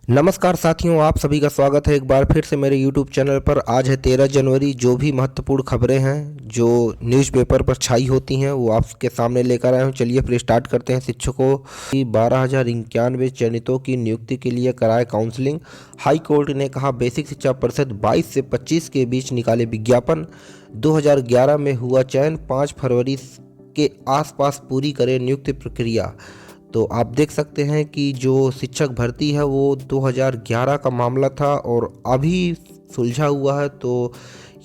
नमस्कार साथियों, आप सभी का स्वागत है एक बार फिर से मेरे YouTube चैनल पर। आज है 13 जनवरी। जो भी महत्वपूर्ण खबरें हैं जो न्यूज़पेपर पर छाई होती हैं वो आपके सामने लेकर आए हूँ। चलिए फिर स्टार्ट करते हैं। शिक्षकों की 12,091 चयनितों की नियुक्ति के लिए कराए काउंसलिंग। हाई कोर्ट ने कहा बेसिक शिक्षा परिषद 22 से 25 के बीच निकाले विज्ञापन। 2011 में हुआ चयन, 5 फरवरी के आसपास पूरी करें नियुक्ति प्रक्रिया। तो आप देख सकते हैं कि जो शिक्षक भर्ती है वो 2011 का मामला था और अभी सुलझा हुआ है। तो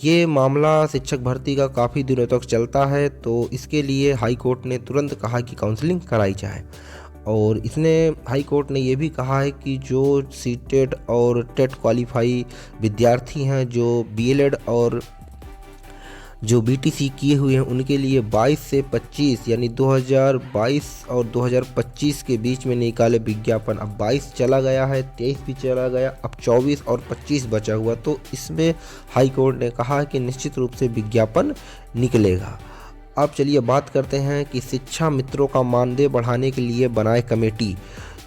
ये मामला शिक्षक भर्ती का काफ़ी दिनों तक चलता है। तो इसके लिए हाई कोर्ट ने तुरंत कहा कि काउंसलिंग कराई जाए। और इसने हाई कोर्ट ने ये भी कहा है कि जो सीटेट और टेट क्वालिफाई विद्यार्थी हैं जो बीएलएड और जो बीटीसी किए हुए हैं उनके लिए 22 से 25 यानी 2022 और 2025 के बीच में निकाले विज्ञापन। अब 22 चला गया है, 23 भी चला गया, अब 24 और 25 बचा हुआ। तो इसमें हाई कोर्ट ने कहा कि निश्चित रूप से विज्ञापन निकलेगा। अब चलिए बात करते हैं कि शिक्षा मित्रों का मानदेय बढ़ाने के लिए बनाए कमेटी।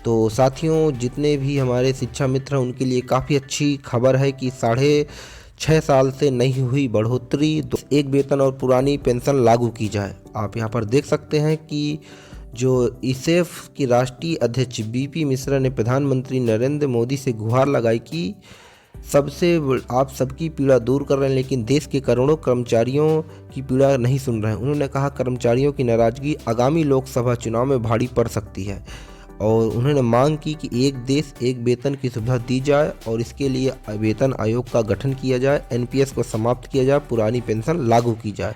तो साथियों, जितने भी हमारे शिक्षा मित्र हैं उनके लिए काफ़ी अच्छी खबर है कि 6.5 साल से नहीं हुई बढ़ोतरी, एक वेतन और पुरानी पेंशन लागू की जाए। आप यहां पर देख सकते हैं कि जो ईसेफ की राष्ट्रीय अध्यक्ष बीपी मिश्रा ने प्रधानमंत्री नरेंद्र मोदी से गुहार लगाई कि आप सबकी पीड़ा दूर कर रहे हैं लेकिन देश के करोड़ों कर्मचारियों की पीड़ा नहीं सुन रहे हैं। उन्होंने कहा कर्मचारियों की नाराजगी आगामी लोकसभा चुनाव में भारी पड़ सकती है और उन्होंने मांग की कि एक देश एक वेतन की सुविधा दी जाए और इसके लिए वेतन आयोग का गठन किया जाए, एनपीएस को समाप्त किया जाए, पुरानी पेंशन लागू की जाए।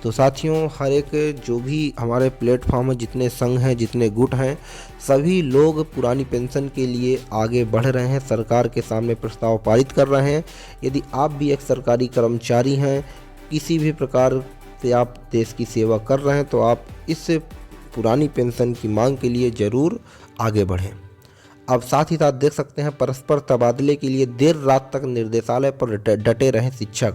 तो साथियों, हर एक जो भी हमारे प्लेटफॉर्म है, जितने संघ हैं, जितने गुट हैं, सभी लोग पुरानी पेंशन के लिए आगे बढ़ रहे हैं, सरकार के सामने प्रस्ताव पारित कर रहे हैं। यदि आप भी एक सरकारी कर्मचारी हैं, किसी भी प्रकार से आप देश की सेवा कर रहे हैं, तो आप इस पुरानी पेंशन की मांग के लिए ज़रूर आगे बढ़ें। अब साथ ही साथ देख सकते हैं परस्पर तबादले के लिए देर रात तक निर्देशालय पर डटे रहे शिक्षक।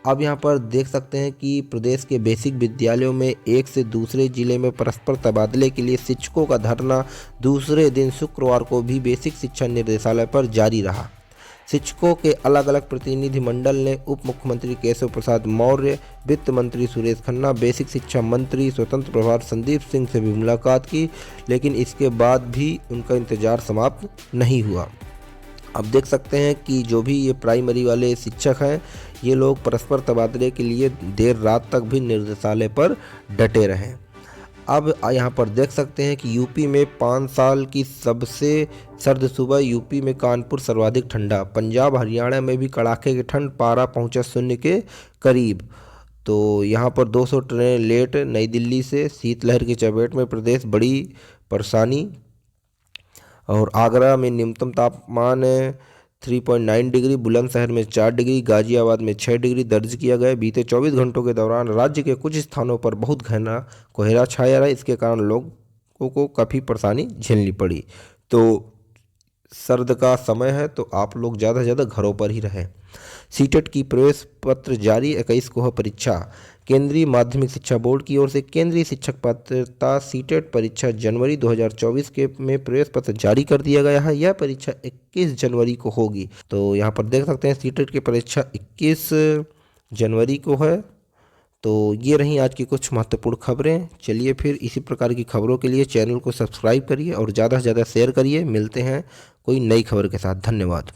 अब यहां पर देख सकते हैं कि प्रदेश के बेसिक विद्यालयों में एक से दूसरे जिले में परस्पर तबादले के लिए शिक्षकों का धरना दूसरे दिन शुक्रवार को भी बेसिक शिक्षा निर्देशालय पर जारी रहा। शिक्षकों के अलग अलग प्रतिनिधिमंडल ने उप मुख्यमंत्री केशव प्रसाद मौर्य, वित्त मंत्री सुरेश खन्ना, बेसिक शिक्षा मंत्री स्वतंत्र प्रभार संदीप सिंह से भी मुलाकात की, लेकिन इसके बाद भी उनका इंतजार समाप्त नहीं हुआ। अब देख सकते हैं कि जो भी ये प्राइमरी वाले शिक्षक हैं, ये लोग परस्पर तबादले के लिए देर रात तक भी निर्देशालय पर डटे रहे। अब यहाँ पर देख सकते हैं कि यूपी में 5 साल की सबसे सर्द सुबह, यूपी में कानपुर सर्वाधिक ठंडा, पंजाब हरियाणा में भी कड़ाके की ठंड, पारा पहुंचा 0 के करीब। तो यहाँ पर 200 ट्रेनें लेट, नई दिल्ली से शीतलहर की चपेट में प्रदेश, बड़ी परेशानी। और आगरा में न्यूनतम तापमान 3.9 डिग्री, बुलंदशहर में 4 डिग्री, गाजियाबाद में 6 डिग्री दर्ज किया गया। बीते 24 घंटों के दौरान राज्य के कुछ स्थानों पर बहुत घना कोहरा छाया रहा। इसके कारण लोगों को काफ़ी परेशानी झेलनी पड़ी। तो सर्द का समय है तो आप लोग ज़्यादा से ज़्यादा घरों पर ही रहें। सीटेट की प्रवेश पत्र जारी, 21 को है परीक्षा। केंद्रीय माध्यमिक शिक्षा बोर्ड की ओर से केंद्रीय शिक्षक पात्रता सीटेट परीक्षा जनवरी 2024 के में प्रवेश पत्र जारी कर दिया गया है। यह परीक्षा 21 जनवरी को होगी। तो यहाँ पर देख सकते हैं सीटेट की परीक्षा 21 जनवरी को है। तो ये रही आज की कुछ महत्वपूर्ण खबरें। चलिए फिर इसी प्रकार की खबरों के लिए चैनल को सब्सक्राइब करिए और ज़्यादा से ज़्यादा शेयर करिए। मिलते हैं कोई नई खबर के साथ। धन्यवाद।